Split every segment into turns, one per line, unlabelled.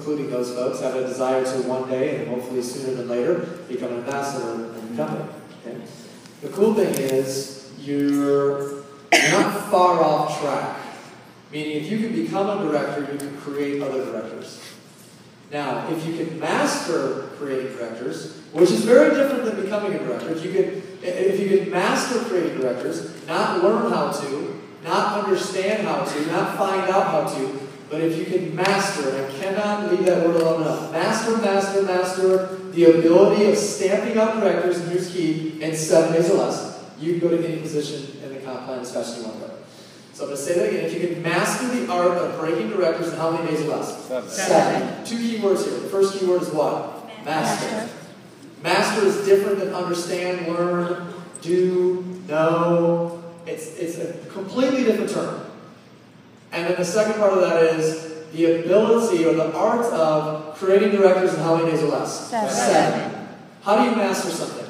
including those folks, have a desire to one day, and hopefully sooner than later, become an ambassador in the company. Okay? The cool thing is, you're not far off track. Meaning, if you can become a director, you can create other directors. Now, if you can master creating directors, which is very different than becoming a director, if you can master creating directors, not learn how to, not understand how to, not find out how to, but if you can master, and I cannot leave that word alone enough, master the ability of stamping out directors, and here's key, in 7 days or less, you can go to any position in the comp plan as fast as you want to go. So I'm going to say that again. If you can master the art of breaking directors in how many days or less? 7. 2 key words here. The first key word is what? Master. Master is different than understand, learn, do, know. It's a completely different term. And then the second part of that is the ability or the art of creating directors in how many days or less? 7. How do you master something?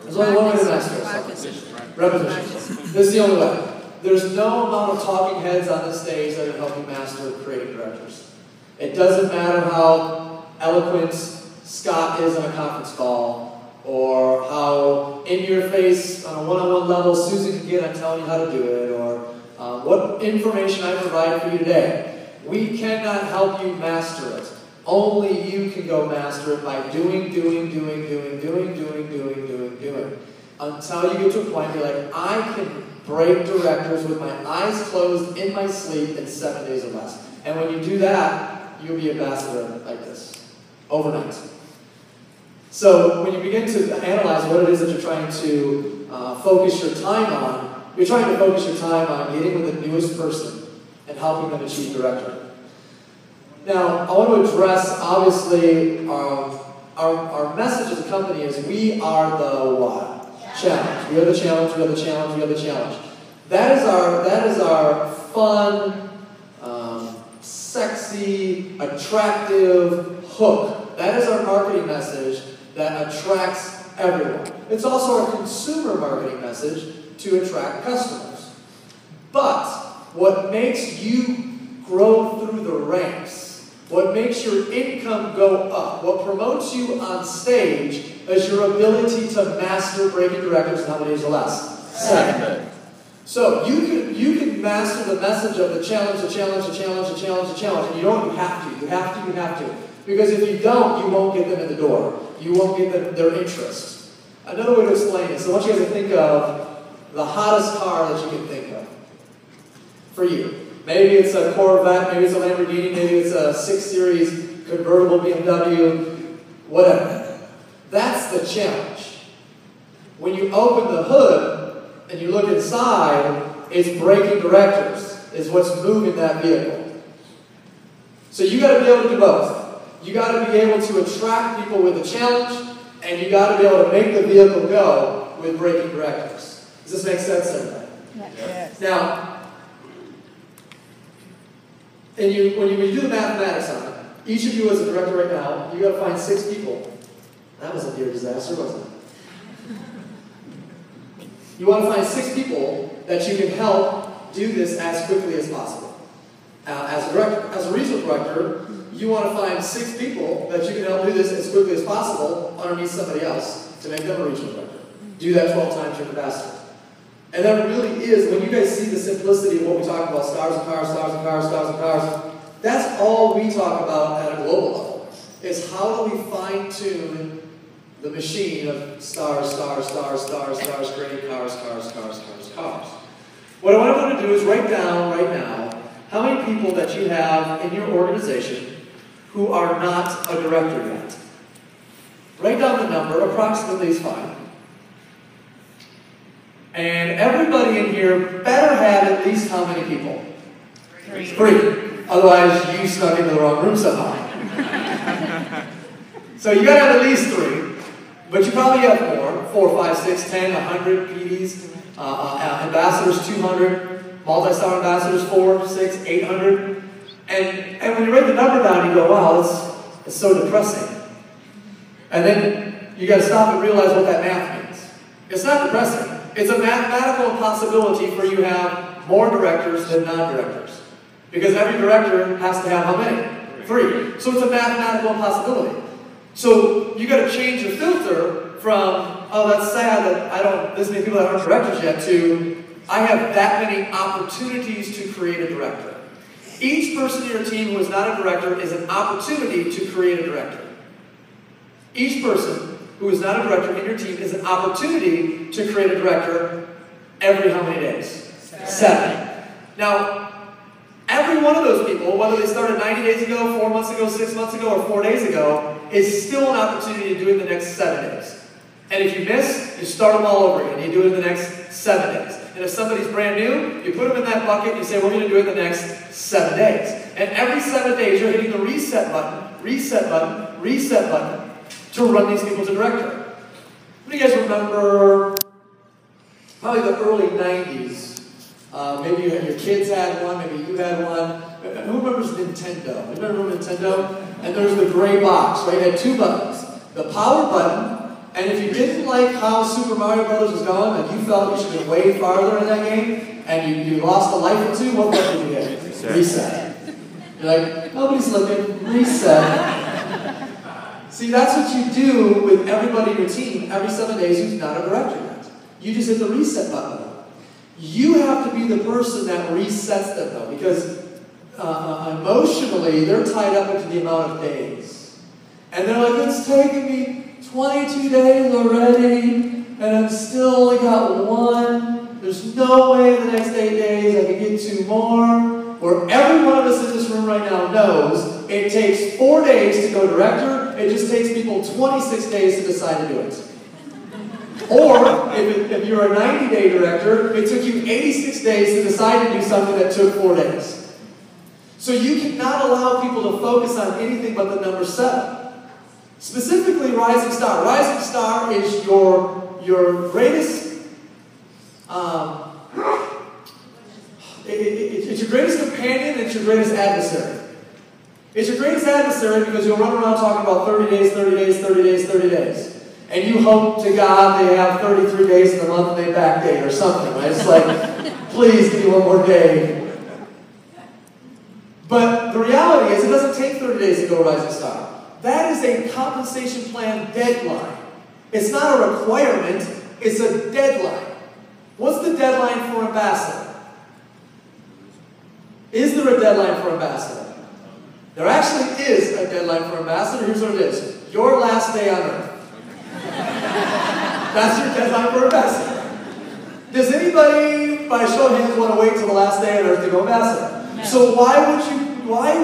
There's only one way to master something. Repetition. This is the only way. There's no amount of talking heads on this stage that can help you master creating directors. It doesn't matter how eloquent Scott is on a conference call, or how in your face on a one-on-one level Susan can get on telling you how to do it, or what information I provide for you today. We cannot help you master it. Only you can go master it by doing. Until you get to a point where you're like, I can break directors with my eyes closed in my sleep in 7 days or less. And when you do that, you'll be an ambassador like this, overnight. So when you begin to analyze what it is that you're trying to focus your time on, you're trying to focus your time on getting with the newest person and helping them achieve director. Now, I want to address, obviously, our message as a company is we are the what? Challenge. We are the challenge, we are the challenge, we are the challenge. That is our fun, sexy, attractive hook. That is our marketing message that attracts everyone. It's also our consumer marketing message to attract customers. But what makes you grow through the ranks, what makes your income go up, what promotes you on stage is your ability to master breaking directors in how many days or less? 7. So you can master the message of the challenge, and you have to. Because if you don't, you won't get them in the door. You won't get them their interest. Another way to explain it, so I want you guys to think of the hottest car that you can think of for you. Maybe it's a Corvette, maybe it's a Lamborghini, maybe it's a 6 Series convertible BMW, whatever. That's the challenge. When you open the hood and you look inside, it's breaking directors, is what's moving that vehicle. So you got to be able to do both. You got to be able to attract people with a challenge, and you got to be able to make the vehicle go with breaking directors. Does this make sense, everybody? Yes. Now, when you do the mathematics on it, each of you as a director right now, you got to find 6 people. That was a near disaster, wasn't it? You want to find 6 people that you can help do this as quickly as possible. As a director, as a regional director, you want to find 6 people that you can help do this as quickly as possible underneath somebody else to make them a regional director. Do that 12 times your capacity. And that really is, when you guys see the simplicity of what we talk about, stars and cars, stars and cars, stars and cars, that's all we talk about at a global level. Is how do we fine-tune the machine of stars, creating cars. What I want to do is write down right now how many people that you have in your organization who are not a director yet. Write down the number, approximately is fine. And everybody in here better have at least how many people? 3. Otherwise, you snuck into the wrong room somehow. So you got to have at least 3. But you probably have more, 4, 5, 6, 10, 100 PDs, ambassadors 200, multi-star ambassadors 4, 6, 800. And when you write the number down, you go, wow, it's so depressing. And then you got to stop and realize what that math means. It's not depressing. It's a mathematical impossibility for you to have more directors than non-directors. Because every director has to have how many? 3. 3. So it's a mathematical impossibility. So you got to change your filter from, oh, that's sad that I don't, this many people that aren't directors yet, to, I have that many opportunities to create a director. Each person in your team who is not a director is an opportunity to create a director. Each person who is not a director in your team is an opportunity to create a director every how many days? 7. Now, every one of those people, whether they started 90 days ago, 4 months ago, 6 months ago, or 4 days ago, is still an opportunity to do it in the next 7 days. And if you miss, you start them all over again. You do it in the next 7 days. And if somebody's brand new, you put them in that bucket and you say, we're going to do it in the next 7 days. And every 7 days, you're hitting the reset button, reset button, reset button to run these people to director. What do you guys remember? Probably the early 90s. Maybe your kids had one, maybe you had one. Who remembers Nintendo? You remember Nintendo? And there's the gray box, right? It had 2 buttons. The power button, and if you didn't like how Super Mario Brothers was going, and you felt you should have way farther in that game, and you lost a life or 2, what button did you hit? Reset. You're like, nobody's looking. Reset. See, that's what you do with everybody in your team every 7 days who's not a director yet. You just hit the reset button. You have to be the person that resets them, though, because emotionally, they're tied up into the amount of days. And they're like, it's taken me 22 days already, and I've still only got 1. There's no way in the next 8 days I can get 2 more. Where every one of us in this room right now knows it takes 4 days to go director. It just takes people 26 days to decide to do it. Or, if you're a 90-day director, it took you 86 days to decide to do something that took 4 days. So you cannot allow people to focus on anything but the number 7. Specifically, Rising Star. Rising Star is your greatest, it's your greatest companion, and it's your greatest adversary. It's your greatest adversary because you'll run around talking about 30 days, 30 days, 30 days, 30 days. And you hope to God they have 33 days in the month and they backdate or something, right? It's like, please give me 1 more day. But the reality is it doesn't take 30 days to go Rising Star. That is a compensation plan deadline. It's not a requirement, it's a deadline. What's the deadline for ambassador? Is there a deadline for ambassador? There actually is a deadline for ambassador. Here's what it is. Your last day on earth. That's your deadline for ambassador. Does anybody, by show of hands, want to wait till the last day on earth to go ambassador? No. So why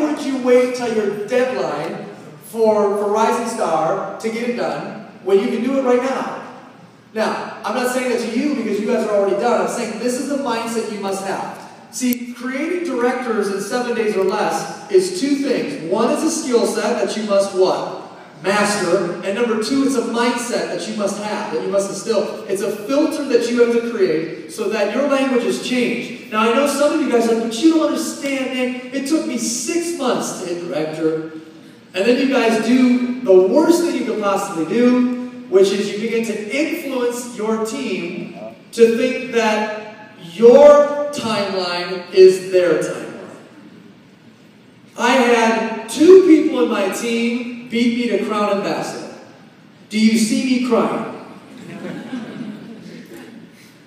would you wait till your deadline for Rising Star to get it done when you can do it right now? Now, I'm not saying that to you because you guys are already done. I'm saying this is the mindset you must have. See, creating directors in 7 days or less is 2 things. One is a skill set that you must what? Master. And number 2, it's a mindset that you must have, that you must instill. It's a filter that you have to create so that your language is changed. Now, I know some of you guys are like, but you don't understand, man. It took me 6 months to hit director. And then you guys do the worst thing you could possibly do, which is you begin to influence your team to think that your timeline is their timeline. I had 2 people in my team beat me to Crown Ambassador. Do you see me crying?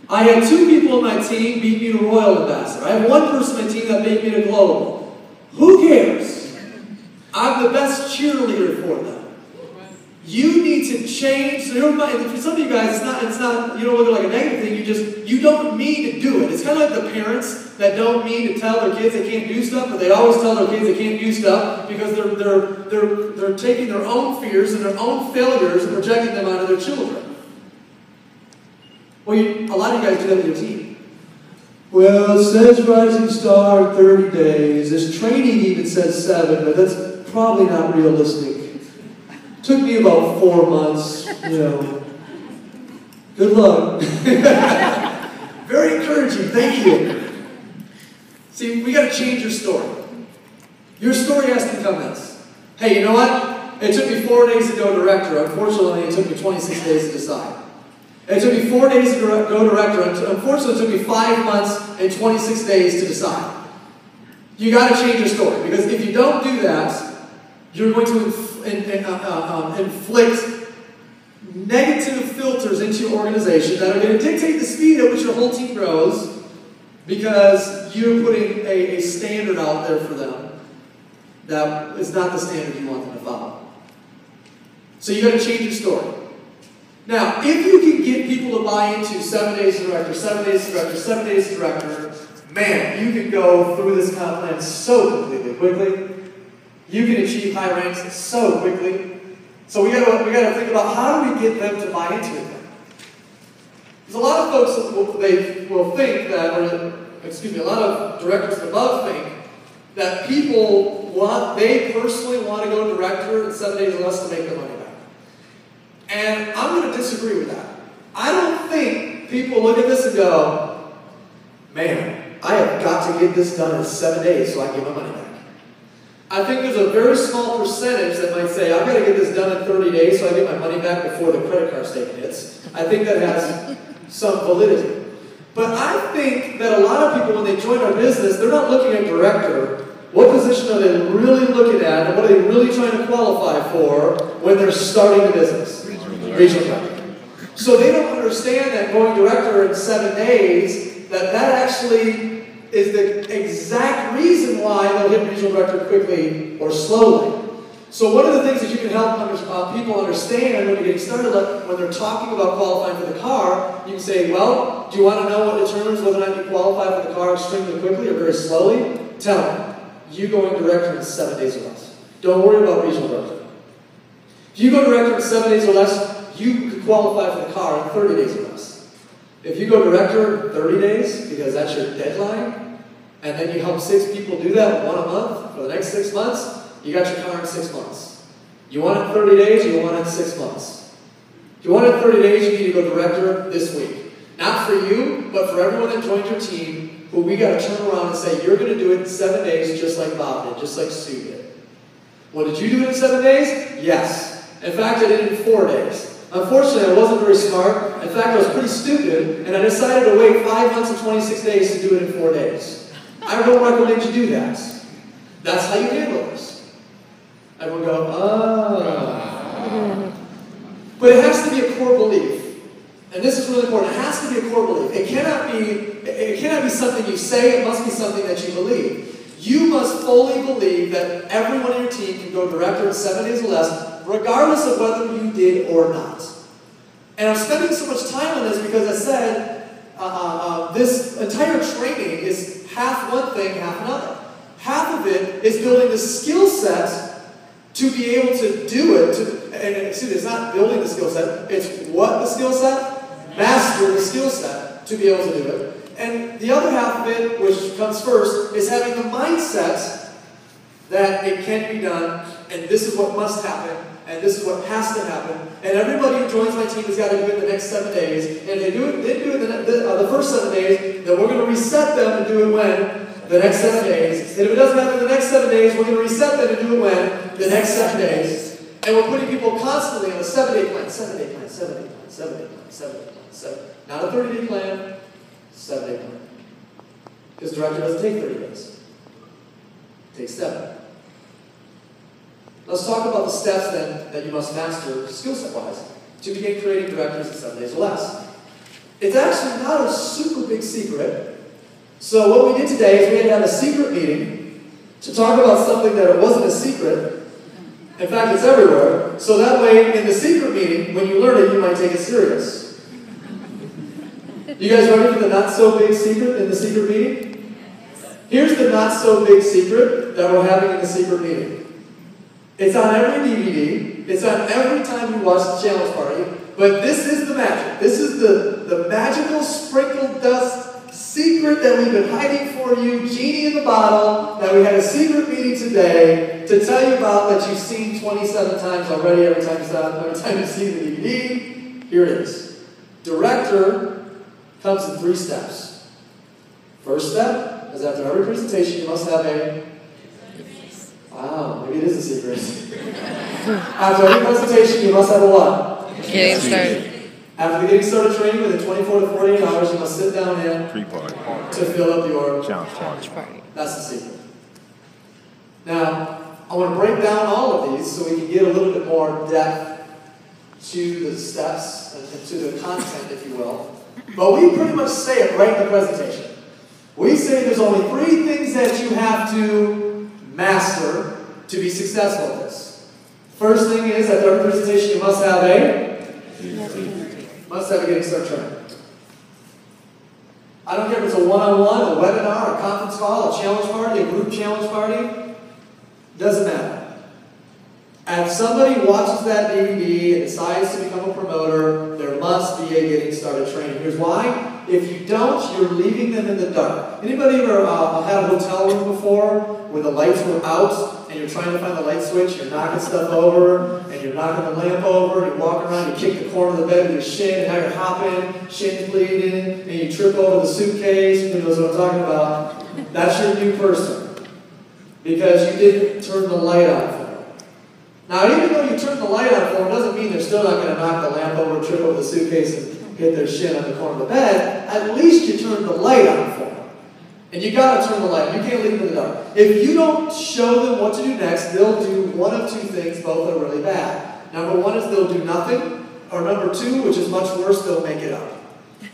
I had 2 people in my team beat me to Royal Ambassador. I have 1 person in my team that beat me to Global. Who cares? I'm the best cheerleader for them. You need to change. So for some of you guys, it's not. You don't look at it like a negative thing. You don't mean to do it. It's kind of like the parents that don't mean to tell their kids they can't do stuff, but they always tell their kids they can't do stuff because they're taking their own fears and their own failures and projecting them onto their children. Well, a lot of you guys do that with your team. Well, it says Rising Star 30 days. This training even says 7, but that's probably not realistic. Took me about 4 months, Good luck. Very encouraging, thank you. See, we got to change your story. Your story has to become this. Hey, you know what? It took me 4 days to go director. Unfortunately, it took me 26 days to decide. It took me 4 days to go director. Unfortunately, it took me 5 months and 26 days to decide. You got to change your story. Because if you don't do that, You're going to inflict negative filters into your organization that are going to dictate the speed at which your whole team grows because you're putting a standard out there for them that is not the standard you want them to follow. So you got to change your story. Now, if you can get people to buy into 7 days director, 7 days director, 7 days director, man, you can go through this comp plan so completely quickly. You can achieve high ranks so quickly. So we got to think about how do we get them to buy into it. Because a lot of folks will think that, a lot of directors above think that they personally want to go director in 7 days or less to make their money back. And I'm going to disagree with that. I don't think people look at this and go, man, I have got to get this done in 7 days so I can get my money back. I think there's a very small percentage that might say, I've got to get this done in 30 days so I get my money back before the credit card statement hits. I think that has some validity. But I think that a lot of people, when they join our business, they're not looking at director. What position are they really looking at, and what are they really trying to qualify for when they're starting a business? Regional director. So they don't understand that going director in 7 days, that actually is the exact reason why they'll hit regional director quickly or slowly. So one of the things that you can help people understand when you're getting started, like when they're talking about qualifying for the car, you can say, well, do you want to know what determines whether or not you qualify for the car extremely quickly or very slowly? Tell me. You going director in 7 days or less. Don't worry about regional director. If you go director in 7 days or less, you could qualify for the car in 30 days or less. If you go director in 30 days, because that's your deadline, and then you help 6 people do that, 1 a month, for the next 6 months, you got your car in 6 months. You want it in 30 days, or you want it in 6 months? If you want it in 30 days, you need to go director this week. Not for you, but for everyone that joined your team, who we got to turn around and say, you're going to do it in 7 days, just like Bob did, just like Sue did. Well, did you do it in 7 days? Yes. In fact, I did it in 4 days. Unfortunately, I wasn't very smart. In fact, I was pretty stupid, and I decided to wait 5 months and 26 days to do it in 4 days. I don't recommend you do that. That's how you handle this. Everyone go, oh. But it has to be a core belief. And this is really important. It has to be a core belief. It cannot be something you say. It must be something that you believe. You must fully believe that everyone on your team can go director in 7 days or less, regardless of whether you did or not. And I'm spending so much time on this because I said this entire training is half one thing, half another. Half of it is building the skill set to be able to do it. It's not building the skill set. It's what the skill set? Master the skill set to be able to do it. And the other half of it, which comes first, is having the mindset that it can be done, and this is what must happen, and this is what has to happen. And everybody who joins my team has got to do it in the next 7 days. And if they do it the first 7 days, then we're going to reset them and do it when? The next 7 days. And if it doesn't happen in the next 7 days, we're going to reset them and do it when? The next 7 days. And we're putting people constantly on a 7-day plan, 7-day plan, 7-day plan, 7-day plan, 7-day plan, 7. Not a 30-day plan, 7-day plan. Because director doesn't take 30 days. It takes 7. Let's talk about the steps then that you must master skill set-wise to begin creating directors in 7 days or less. It's actually not a super big secret. So what we did today is we had to have a secret meeting to talk about something that it wasn't a secret. In fact, it's everywhere. So that way, in the secret meeting, when you learn it, you might take it serious. You guys ready for the not-so-big secret in the secret meeting? Here's the not-so-big secret that we're having in the secret meeting. It's on every DVD. It's on every time you watch the challenge party. But this is the magic. This is the magical sprinkled dust secret that we've been hiding for you, genie in the bottle, that we had a secret meeting today to tell you about that you've seen 27 times already every time you've seen the DVD. Here it is. Director comes in 3 steps. First step is after every presentation you must have a... Wow, maybe it is a secret. After every presentation you must have a what?
Getting started.
After the getting started training within 24 to 48 hours, you must sit down in to fill up your challenge party. That's the secret. Now, I want to break down all of these so we can get a little bit more depth to the steps and to the content, if you will. But we pretty much say it right in the presentation. We say there's only 3 things that you have to master to be successful at this. First thing is, at every presentation, you must have a getting started training. I don't care if it's a one-on-one, a webinar, a conference call, a challenge party, a group challenge party. Doesn't matter. If somebody watches that DVD and decides to become a promoter, there must be a getting started training. Here's why. If you don't, you're leaving them in the dark. Anybody ever had a hotel room before where the lights were out and you're trying to find the light switch, you're knocking stuff over, and you're knocking the lamp over, and you're walking around, you kick the corner of the bed with your shin, and now you're hopping, shin's bleeding, and you trip over the suitcase, who knows what I'm talking about? That's your new person. Because you didn't turn the light on for them. Now, even though you turned the light on for them, doesn't mean they're still not going to knock the lamp over, trip over the suitcase, and hit their shin on the corner of the bed. At least you turned the light on for them. And you got to turn the light on. You can't leave them in the dark. If you don't show them what to do next, they'll do one of 2 things, both are really bad. Number 1 is they'll do nothing, or number 2, which is much worse, they'll make it up.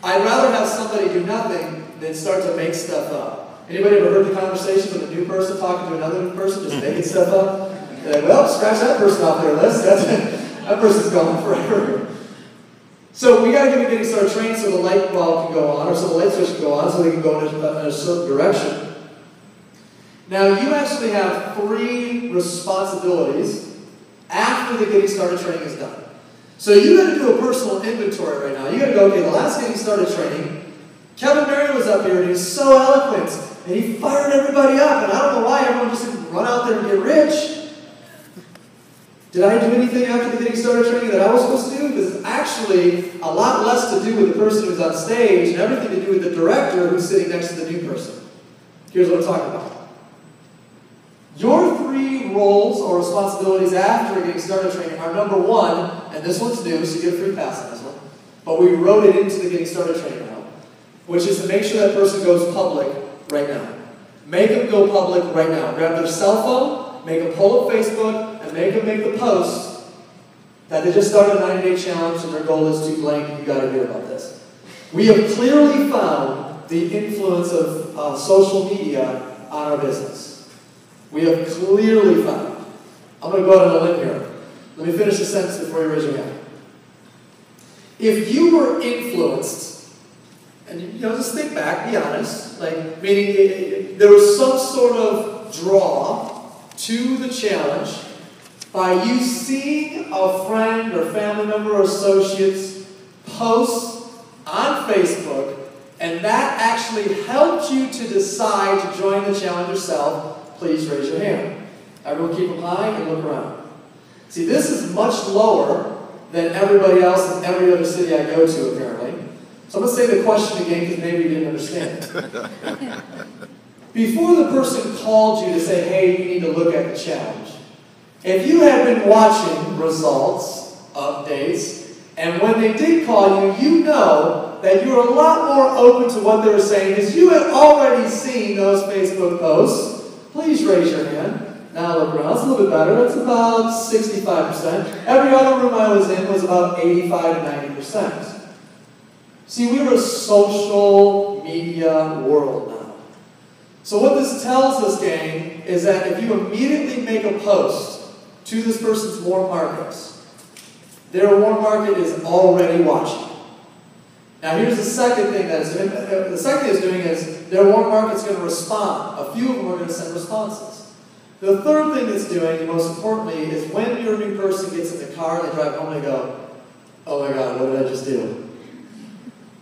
I'd rather have somebody do nothing than start to make stuff up. Anybody ever heard the conversation with a new person talking to another new person, just making stuff up? They're like, well, scratch that person off their list. That person's gone forever. So we got to get getting started training so the light bulb can go on, or so the light switch can go on, so they can go in a certain direction. Now, you actually have 3 responsibilities after the getting started training is done. So you got to do a personal inventory right now. You got to go, okay, the last getting started training, Kevin Marion was up here and he was so eloquent and he fired everybody up, and I don't know why everyone just didn't run out there and get rich. Did I do anything after the getting started training that I was supposed to do? Because it's actually a lot less to do with the person who's on stage and everything to do with the director who's sitting next to the new person. Here's what I'm talking about. Your 3 roles or responsibilities after getting started training are number 1, and this one's new, so you get a free pass on this one, but we wrote it into the getting started training now, which is to make sure that person goes public right now. Make them go public right now. Grab their cell phone, make them pull up Facebook, and make them make the post that they just started a 90-day challenge and their goal is to blank. You got to hear about this. We have clearly found the influence of social media on our business. We have clearly found. I'm going to go out on a limb here. Let me finish the sentence before you raise your hand. If you were influenced, and just think back, be honest, like meaning there was some sort of draw to the challenge by you seeing a friend or family member or associate's posts on Facebook, and that actually helped you to decide to join the challenge yourself, please raise your hand. Everyone keep them high and look around. See, this is much lower than everybody else in every other city I go to, apparently. So I'm going to say the question again because maybe you didn't understand. Before the person called you to say, hey, you need to look at the challenge, if you had been watching results, updates, and when they did call you, you know that you're a lot more open to what they were saying because you had already seen those Facebook posts. Please raise your hand. Now look around. It's a little bit better. It's about 65%. Every other room I was in was about 85 to 90%. See, we're a social media world now. So what this tells us, gang, is that if you immediately make a post to this person's warm markets, their warm market is already watching. Now here's the second thing that it's doing. The second thing it's doing is their warm market's going to respond. A few of them are going to send responses. The third thing it's doing, and most importantly, is when your new person gets in the car and they drive home, they go, oh my God, what did I just do?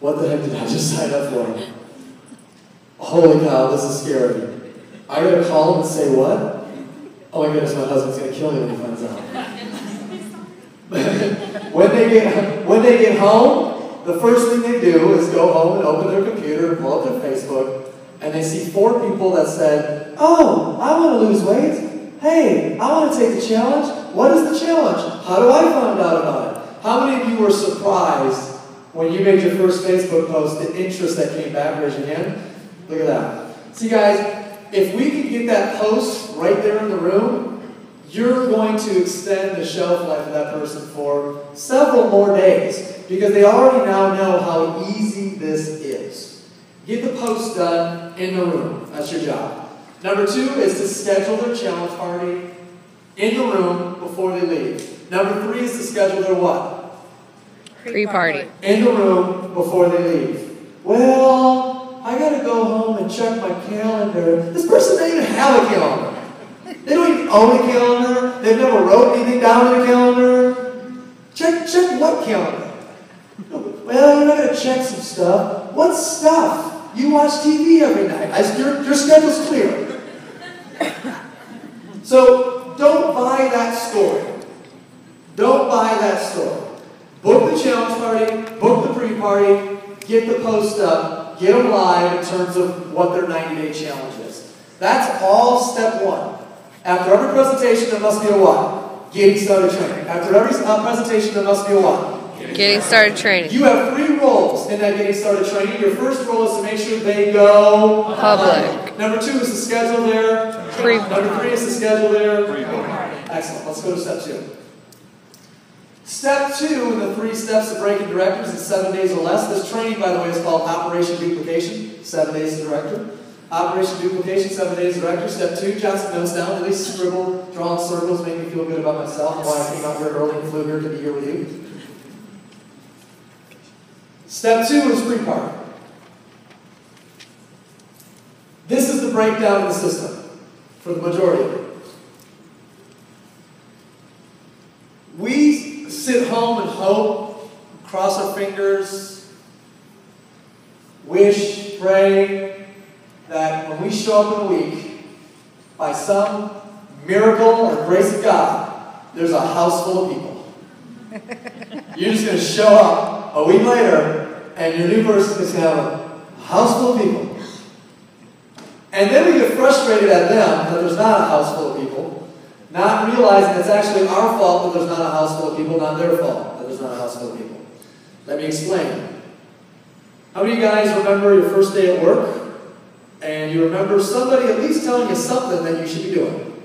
What the heck did I just sign up for? Holy cow, this is scary. I gotta call him and say what? Oh my goodness, my husband's gonna kill me when he finds out. when they get home, the first thing they do is go home and open their computer, pull up their Facebook, and they see 4 people that said, oh, I want to lose weight. Hey, I want to take the challenge. What is the challenge? How do I find out about it? How many of you were surprised when you made your first Facebook post, the interest that came back? Raise your hand. Look at that. See, guys, if we could get that post right there in the room, you're going to extend the shelf life of that person for several more days because they already now know how easy this is. Get the post done in the room. That's your job. Number 2 is to schedule their challenge party in the room before they leave. Number 3 is to schedule their what?
Pre-party.
In the room before they leave. Well, I gotta go home and check my calendar. This person doesn't even have a calendar. They don't even own a calendar. They've never wrote anything down in a calendar. Check what calendar? Well, you're not going to check some stuff. What stuff? You watch TV every night. Your schedule's clear. So don't buy that story. Don't buy that story. Book the challenge party, book the pre-party, get the post up, get them live in terms of what their 90-day challenge is. That's all step 1. After every presentation, there must be a what? Getting started training. After every presentation, there must be a what?
Getting started training.
You have 3 roles in that getting started training. Your first role is to make sure they go
public.
Number 2 is to schedule their
Pre-party.
Number 3 is to schedule their pre-party. Excellent. Let's go to step 2. Step 2 in the 3 steps of breaking directors in 7 days or less. This training, by the way, is called Operation Duplication. 7 days to director. Operation Duplication, 7 days director. Step 2, jot some notes down. At least scribble, draw in circles, make me feel good about myself and why I came out here early and flew here to be here with you. Step 2 is pre-party. This is the breakdown of the system for the majority of you. We sit home and hope, cross our fingers, wish, pray, that when we show up in a week, by some miracle or grace of God, there's a house full of people. You're just going to show up a week later, and your new person is going to have a house full of people. And then we get frustrated at them that there's not a house full of people, not realizing it's actually our fault that there's not a house full of people, not their fault that there's not a house full of people. Let me explain. How many of you guys remember your first day at work? And you remember somebody at least telling you something that you should be doing?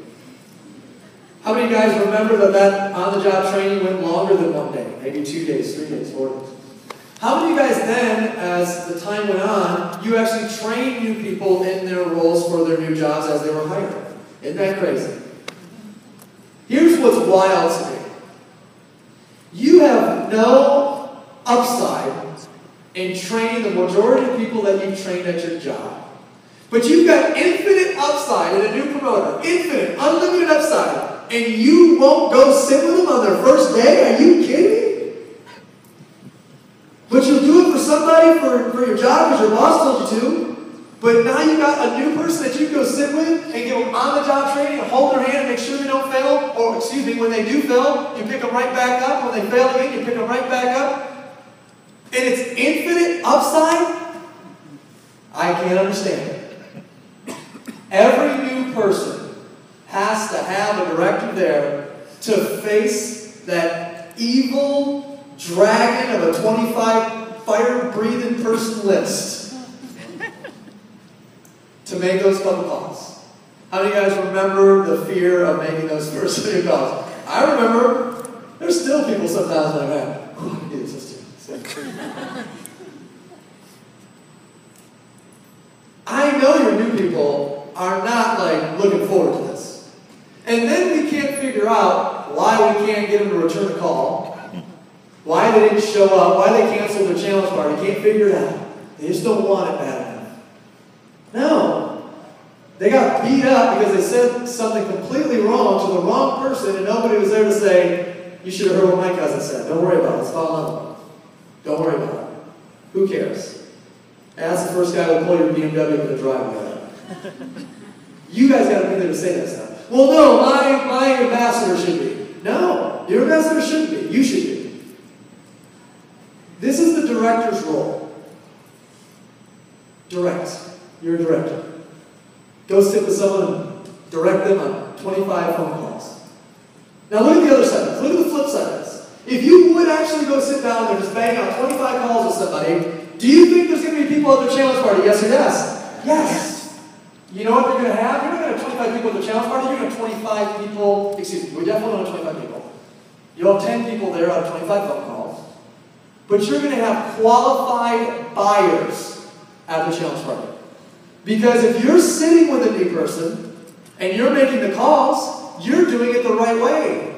How many of you guys remember that on-the-job training went longer than 1 day? Maybe 2 days, 3 days, 4 days. How many of you guys then, as the time went on, you actually trained new people in their roles for their new jobs as they were hired? Isn't that crazy? Here's what's wild to me. You have no upside in training the majority of people that you've trained at your job. But you've got infinite upside in a new promoter. Infinite, unlimited upside. And you won't go sit with them on their first day? Are you kidding me? But you'll do it for somebody for your job because your boss told you to. But now you've got a new person that you can go sit with and give them on-the-job training and hold their hand and make sure they don't fail. Or, excuse me, when they do fail, you pick them right back up. When they fail again, you pick them right back up. And it's infinite upside? I can't understand it. Every new person has to have a director there to face that evil dragon of a 25 fire-breathing person list to make those couple calls. How many of you guys remember the fear of making those first few calls? I remember. There's still people sometimes like that. Oh, I can do this too. I know your new people are not like looking forward to this. And then we can't figure out why we can't get them to return a call, why they didn't show up, why they canceled their challenge party. Can't figure it out. They just don't want it bad enough. No. They got beat up because they said something completely wrong to the wrong person and nobody was there to say, you should have heard what my cousin said. Don't worry about it. It's fall in love. Don't worry about it. Who cares? Ask the first guy who will pull your BMW in the driveway. You guys got to be there to say that stuff. Well, no, my ambassador should be. No, your ambassador shouldn't be. You should be. This is the director's role. Direct. You're a director. Go sit with someone and direct them on 25 phone calls. Now look at the other side of this. Look at the flip side of this. If you would actually go sit down there and just bang out 25 calls with somebody, do you think there's going to be people at their challenge party? Yes or yes? Yes. you know what they're going to have? You're not going to have 25 people at the challenge party. You're going to have 25 people, excuse me, we definitely don't have 25 people. You'll have 10 people there out of 25 phone calls. But you're going to have qualified buyers at the challenge party. Because if you're sitting with a new person and you're making the calls, you're doing it the right way.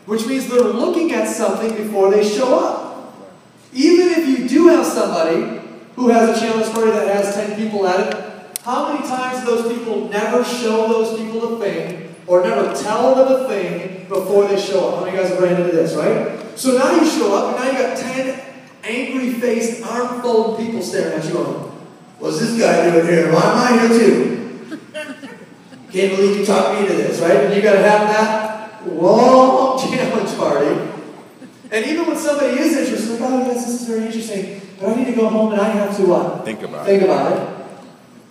Which means they're looking at something before they show up. Even if you do have somebody who has a challenge party that has 10 people at it, how many times do those people never show those people a thing or never tell them a thing before they show up? How many guys have ran into this, right? So now you show up and now you got 10 angry-faced, arm-folded people staring at you going, what's this guy doing here? Why am I here too? Can't believe you talked me into this, right? And you got to have that long challenge party. And even when somebody is interested, like, oh yes, this is very interesting, but I need to go home and I have to what?
Think about
it.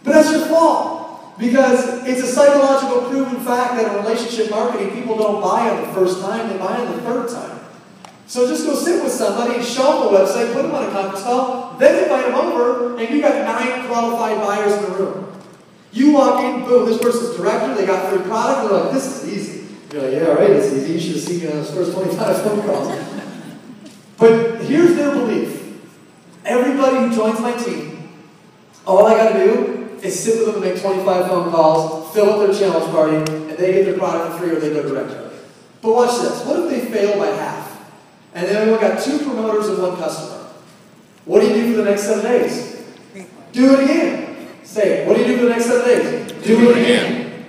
But that's your fault. Because it's a psychological proven fact that in relationship marketing, people don't buy on the first time, they buy on the third time. So just go sit with somebody and show them the website, put them on a conference call, then invite them over, and you got 9 qualified buyers in the room. You walk in, boom, this person's director, they got free product, they're like, this is easy. You're like, yeah, right, it's easy. You should have seen me on those first 25 phone calls. But here's their belief. Everybody who joins my team, all I got to do is sit with them and make 25 phone calls, fill up their challenge party, and they get their product for free or they go directly. But watch this. What if they fail by half? And then we only got 2 promoters and 1 customer. What do you do for the next 7 days? Do it again. Say it. What do you do for the next 7 days? Do it again.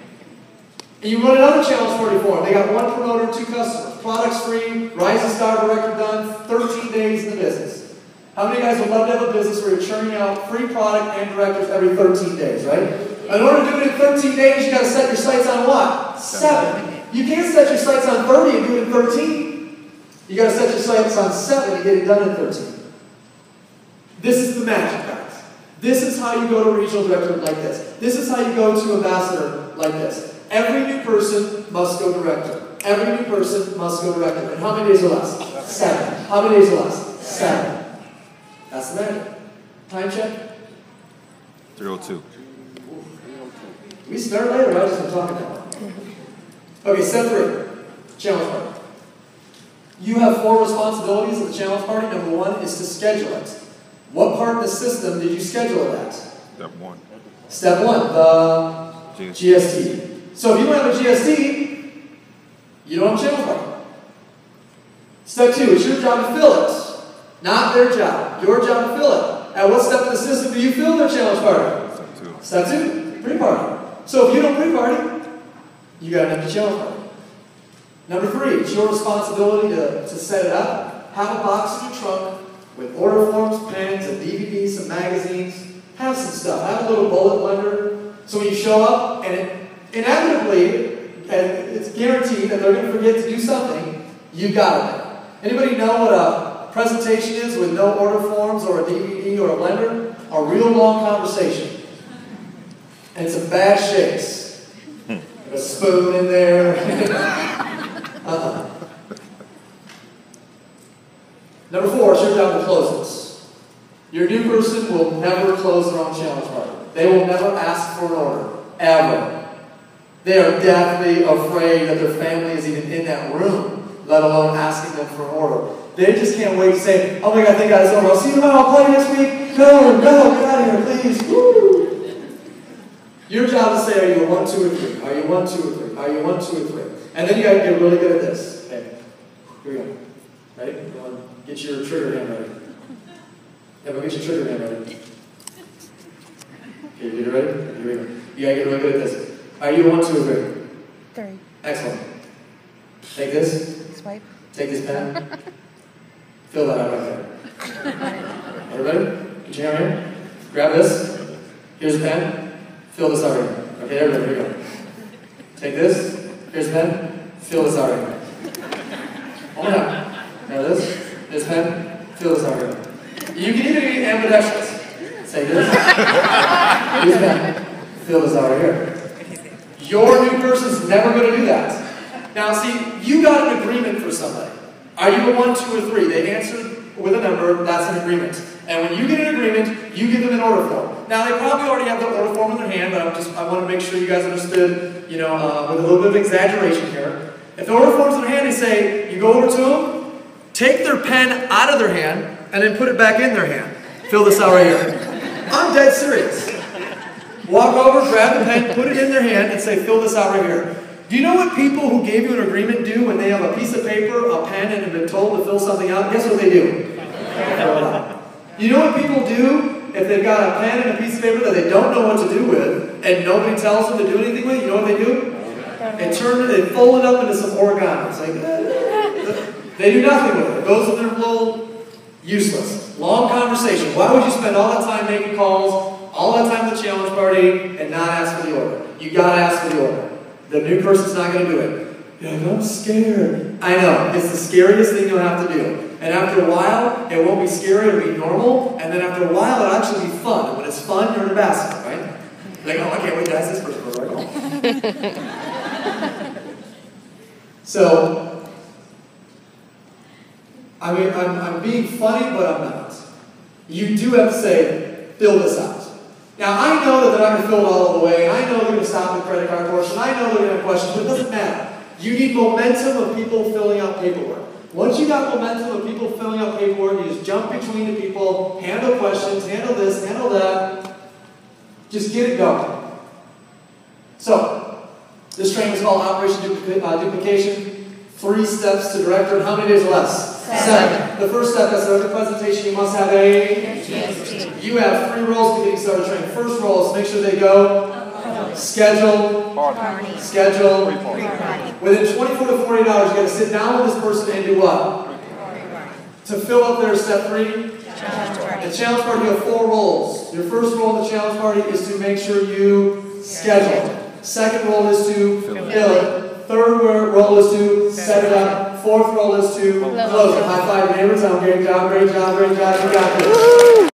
And you run another challenge party for them. They got 1 promoter and 2 customers. Products free, Rising Star Director done, 13 days in the business. How many guys would love to have a business where you're churning out free product and directors every 13 days, right? In order to do it in 13 days, you got to set your sights on what? 7. You can't set your sights on 30 and do it in 13. You got to set your sights on 7 and get it done in 13. This is the magic, guys. This is how you go to a regional director like this. This is how you go to ambassador like this. Every new person must go director. Every new person must go director. And how many days or less? 7. How many days or less? 7. That's the magic. Time check?
3:02.
We start later, I just been talking now. Okay, step 3. Challenge party. You have 4 responsibilities at the challenge party. Number 1 is to schedule it. What part of the system did you schedule it at?
Step 1.
Step 1, the GST. So if you don't have a GST, you don't have a challenge party. Step 2, it's your job to fill it. Not their job. Your job to fill it. At what step of the system do you fill their challenge party?
Step 2.
Step 2, pre-party. So if you don't pre-party, you got an empty challenge party. Number 3, it's your responsibility to set it up. Have a box in your trunk with order forms, pens, and DVDs, some magazines. Have some stuff. Have a little bullet blender. So when you show up, and it, inevitably, and it's guaranteed that they're going to forget to do something, you got it. Anybody know what a presentation is with no order forms or a DVD or a blender? A real long conversation. And some bad shakes. A spoon in there. Number 4, it's your job to close this. Your new person will never close their own challenge party. They will never ask for an order. Ever. They are deathly afraid that their family is even in that room, let alone asking them for an order. They just can't wait to say, oh my God, thank God it's over. I'll see you tomorrow. I'll play next week. No, get out of here, please. Woo! Your job is to say, are you a 1, 2, or 3? Are you 1, 2, or 3? Are you 1, 2, or 3? And then you got to get really good at this. Okay, here we go. Ready? Get your trigger hand ready. Everyone get your trigger hand ready. Okay, you ready? Here we go. You got to get really good at this. Are you 1, 2, or 3?
3.
Excellent. Take this.
Swipe.
Take this pen. Fill that out right there. Everybody? Get your hand here. Grab this. Here's a pen. Fill this out right here. Okay, everybody, here we go. Take this. Here's a pen. Fill this out right here. One more time. Now this. Here's a pen. Fill this out right here. You can even be ambidextrous. Take this. Here's a pen. Fill this out right here. Your new person's never going to do that. Now, see, you got an agreement for somebody. Are you a 1, 2, or 3? They answered with a number. That's an agreement. And when you get an agreement, you give them an order form. Now, they probably already have the order form in their hand, but I want to make sure you guys understood, with a little bit of exaggeration here. If the order form's in their hand, they say, you go over to them, take their pen out of their hand, and then put it back in their hand. Fill this out right here. I'm dead serious. Walk over, grab the pen, put it in their hand, and say, fill this out right here. Do you know what people who gave you an agreement do when they have a piece of paper, a pen, and have been told to fill something out? Guess what they do? You know what people do if they've got a pen and a piece of paper that they don't know what to do with, and nobody tells them to do anything with? You know what they do? They fold it up into some origami. It's like, they do nothing with it. It goes in their little useless. Long conversation. Why would you spend all that time making calls, all that time at the challenge party, and not ask for the order? You gotta ask for the order. The new person's not gonna do it. You're like, I'm scared. I know, it's the scariest thing you'll have to do. And after a while, it won't be scary, it'll be normal, and then after a while, it'll actually be fun. And when it's fun, you're an ambassador, right? Like, oh, I can't wait to ask this person for right now. So, I mean, I'm being funny, but I'm not. You do have to say, fill this out. Now, I know that they're not going to fill it all the way. I know they're going to stop the credit card portion. I know they're going to have questions, but it doesn't matter. You need momentum of people filling out paperwork. Once you got momentum of people filling out paperwork, you just jump between the people, handle questions, handle this, handle that. Just get it going. So, this training is called Operation Duplication. 3 steps to director, and how many days or less? 7. The first step is after presentation, you must have a NST. You have 3 roles to getting started training. First role is make sure they go schedule, schedule. Within 24 to 48 hours, you got to sit down with this person and do what? To fill up their step 3. The challenge party, you have 4 roles. Your first role in the challenge party is to make sure you schedule. Second role is to fill it. Third role is to set it up. Fourth role is to close it. High five your neighbors. Great job, great job, great job. You got this.